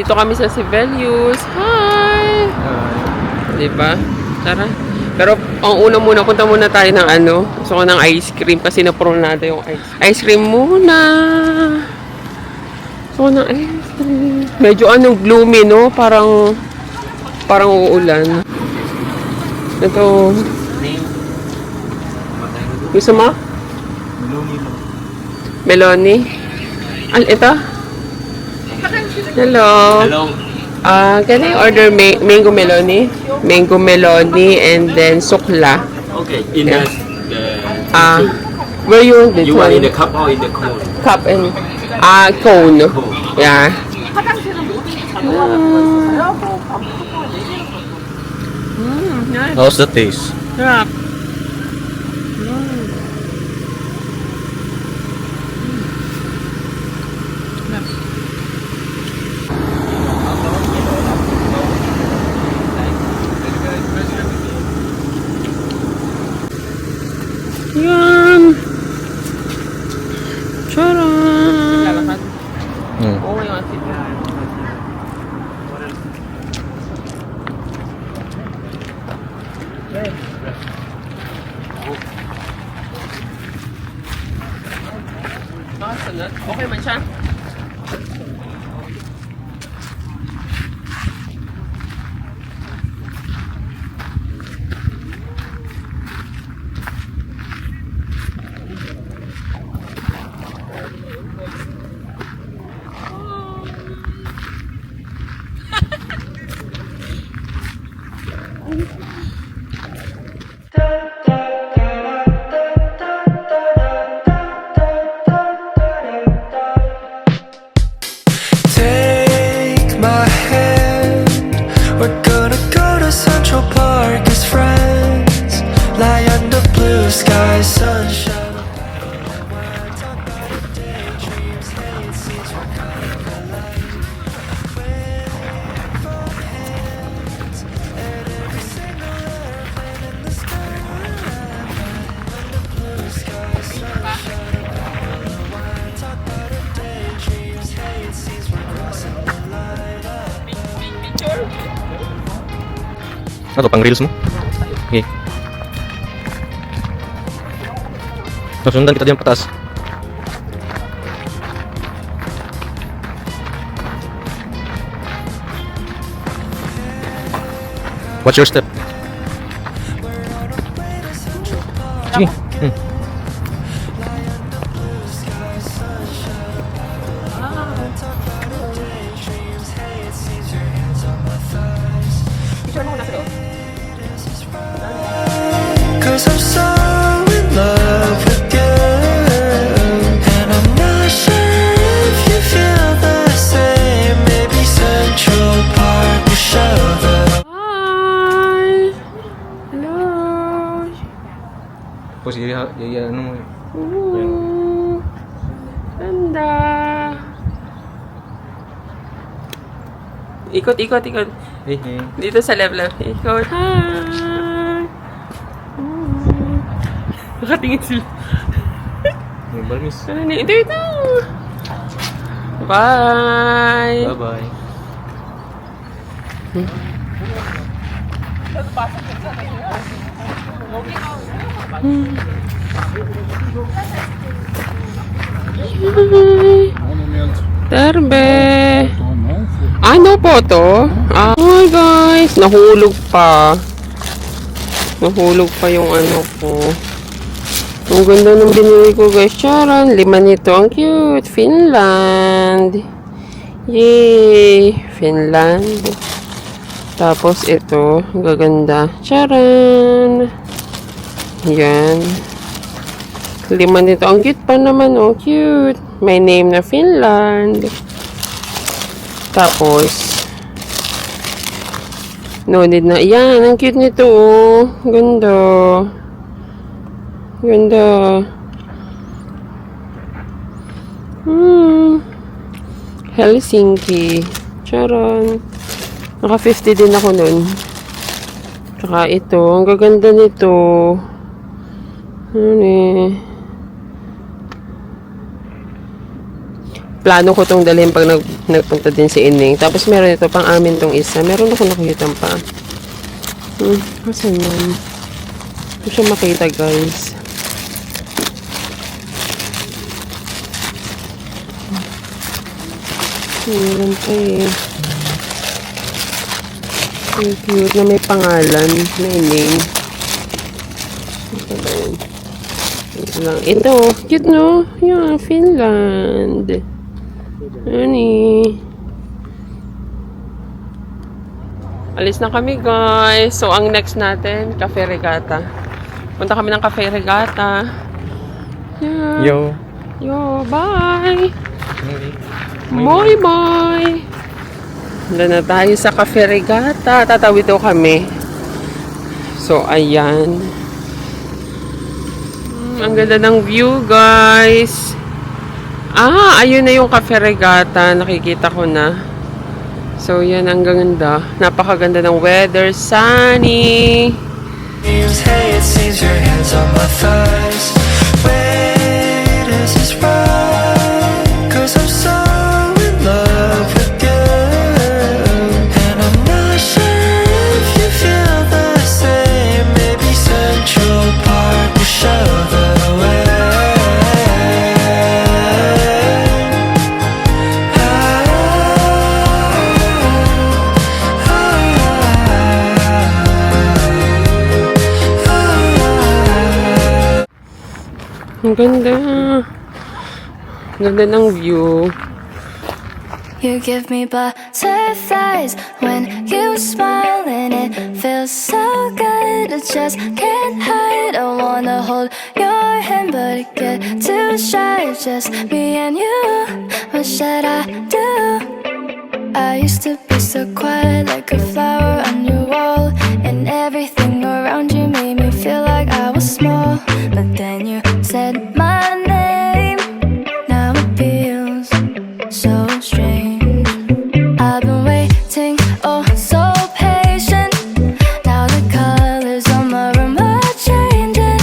Nandito kami sa Sibelius. Hi! Diba? Tara. Pero ang una muna, punta muna tayo ng ano. Gusto ko ng ice cream kasi na-pro natin yung ice cream muna. Gusto ko ng ice cream. Medyo gloomy, no? Parang uulan. Ito. Gusto mo? Meloni. Ito? Hello. Hello. Can I order mango meloni? Mango meloni and then sukla. Okay, in Yeah. the Where you want this you want one? in the cup or in the cone? Cup and cone. Cone. Yeah. Nice. How's the taste? Sarap. Yan. Charan. Oh my God. Okay man siya. Take my hand, we're gonna go to Central Park as friends. Lie under blue sky, sunshine. Talk about our daydreams, hate scenes, we're coming alive. With our hands, and every single airplane in the sky will land. Under blue sky, sunshine, talk about our daydreams, hate scenes, we're crossing the line. Ano to, pang reels mo? Okay. Nasundan kita diyan patas. What's your step? Sige. Cause I'm so in love with you, and I'm not sure if you feel the same. Maybe Central Park will show the Hi! Hello! Tapos ano mo Ooh, ganda! Ikot. Dito sa left. Ikot. Hi! Nakatingin sila. Balmis. Ito. Bye! Bye-bye. Terbe! Ano po to? Hi guys! Nahulog pa yung ano ko. Ang ganda ng binili ko guys. Charan! 5 nito. Ang cute! Finland! Yay! Finland! Tapos ito. Ang gaganda. Charan! Yan. 5 nito. Ang cute pa naman. Oh, cute! May name na Finland. Tapos no need na. Yan, ang cute nito oh. Ganda. Helsinki. Charan. Naka 50 din ako nun. Tsaka ito. Ang gaganda nito. Ano eh. plano ko tong dalhin pag nagpunta din si Ining. Tapos meron ito pang amin tong isa. Meron ako nakita pa. Asan yan? Hindi siya makita, guys. Meron pa eh. Ang cute na may pangalan na name. Ito ba yun? Ito lang. Ito, cute no? Yan, Finland. Ani. Alis na kami, guys. So, ang next natin, Cafe Regatta. Punta kami ng Cafe Regatta. Yeah. Yo, bye! Bye! Wala na tayo sa Cafe Regatta. Tatawid daw kami. So, ayan. Ang ganda ng view, guys. Ayun na yung Cafe Regatta. Nakikita ko na. So, yan. Ang ganda. Napakaganda ng weather. Sunny. Hey, it seems your hands on my thighs. Wait, is this right? 'Cause I'm so in love with you. And I'm not sure if you feel the same. Maybe Central Park will show the way. Ang ganda. Ganda ng view. You give me butterflies when you smile, and it feels so good. I just can't hide. I wanna hold your hand, but it get too shy. Just me and you. What should I do? I used to be so quiet, like a flower on your wall, and everything around you made me feel like I was small. But then you said my name. Now it feels so strange. I've been waiting, oh so patient. Now the colors on my room are changing.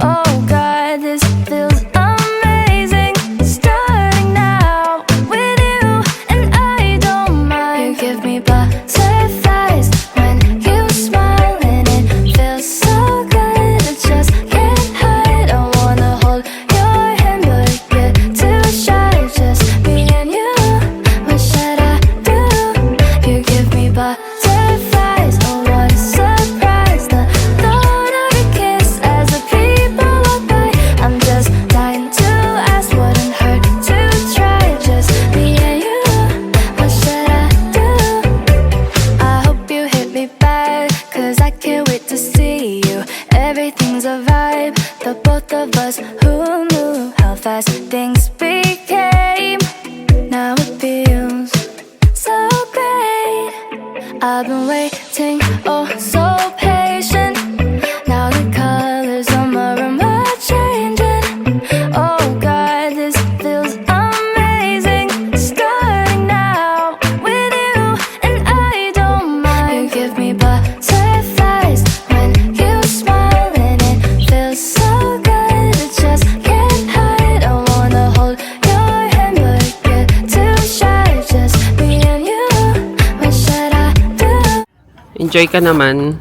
Oh God, this feels amazing. Starting now with you, and I don't mind. You give me butterflies when you smile, and it feels so good. I just can't hide. I wanna hold your hand, but it get too shy. Just me and you. What should I do? You give me butterflies. Oh, what a surprise. The thought of a kiss as the people walk by. I'm just dying to ask, wouldn't hurt to try. Just me and you. What should I do? I hope you hit me back, 'cause I can't wait to see you. Everything's a vibe. The both of us, who knew how fast things became? Now it feels so great. I've been waiting, oh so patient. Now the colors on my room are changing. Oh God, this feels amazing. Starting now with you, and I don't mind. You give me butterflies when you smile, and it feels so good. I just can't hide. I wanna hold your hand, but it get too shy. Just me and you. What should I do? Enjoy ka naman.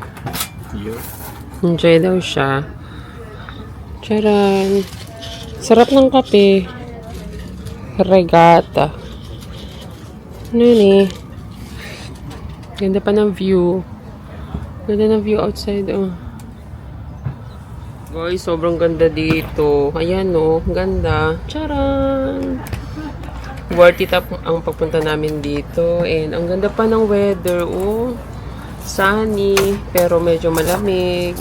Enjoy daw siya. Charan. Sarap ng kape. Regatta. Nani. Ganda pa ng view. Ganda ng view outside. Oh. Guys, sobrang ganda dito. Ayan oh, ganda. Charan. Worth it ang pagpunta namin dito. And ang ganda pa ng weather. Oh. Sunny. Pero medyo malamig.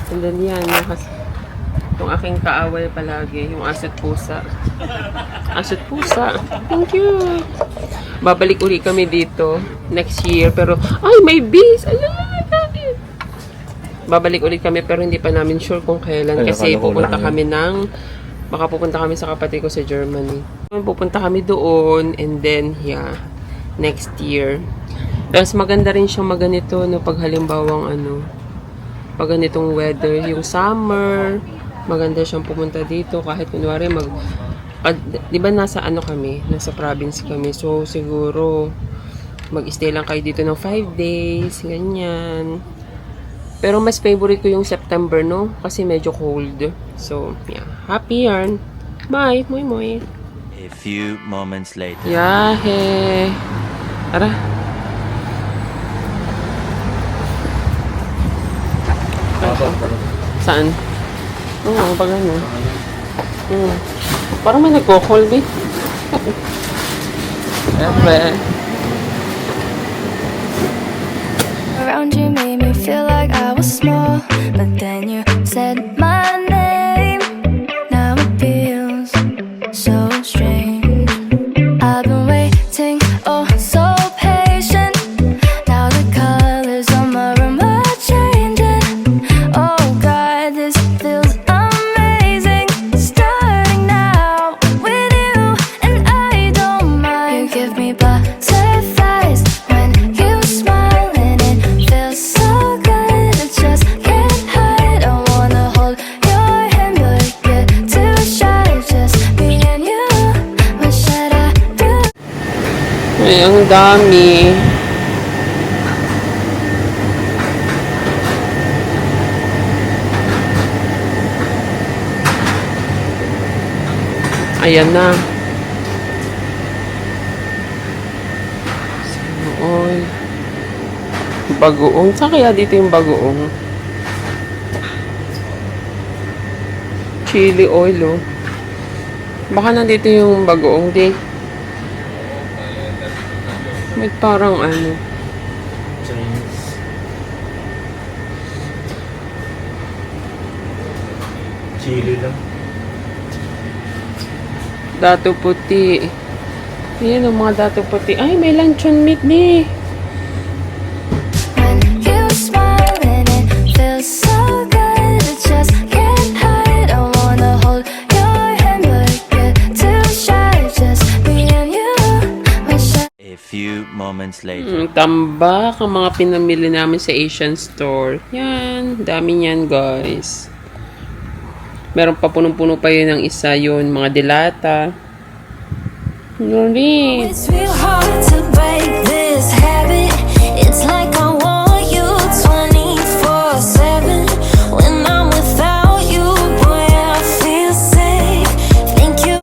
And then yan. Yung aking kaaway palagi. Yung asit pusa. Asit pusa. Thank you. Babalik uli kami dito next year. Pero, ay, may bees. Ayan. Babalik ulit kami pero hindi pa namin sure kung kailan. Kasi pupunta kami baka pupunta kami sa kapatid ko sa Germany. Pupunta kami doon. And then, yeah. Next year. Tapos maganda rin siyang maganito no, pag halimbawang pag ganitong weather, yung summer, maganda siyang pumunta dito kahit kunwari Di ba nasa ano kami? Nasa province kami. So, siguro, mag-stay lang kayo dito ng 5 days. Ganyan. Pero mas favorite ko yung September, no? Kasi medyo cold. So, yeah. Happy yarn. Bye. Moy moy. A few moments later. Yahe. Tara. Saan? Oo, pag ano. Parang may nagko-call, babe. Epe. Around you made me feel like I was small, but then you said my name. Now it feels so strange. I've been waiting, oh so patient. Now the colors on my room are changing. Oh God, this feels amazing. Starting now with you, and I don't mind. You give me butterflies when you smile, and it feels so good. I just can't hide. I wanna hold your hand, but get too shy. Just me and you. What should I do? Ay, ang dami. Ayan na. Oy. Bagoong. Saan kaya dito yung bagoong? Chili oil, oh. Baka nandito yung bagoong, di. May parang ano. Chili lang. Dato puti. Ayan ang mga dato puti. Ay, may luncheon meat, di. When you smile and it feels so good, I just can't hide. I wanna hold your hand, but get too shy. Just me and you. What should A few moments later. Tambak ang mga pinamili namin sa Asian store. Yan, dami niyan, guys. Meron pa punong-puno pa yun ng isa yun, mga dilata. Yun rin. It's real hard to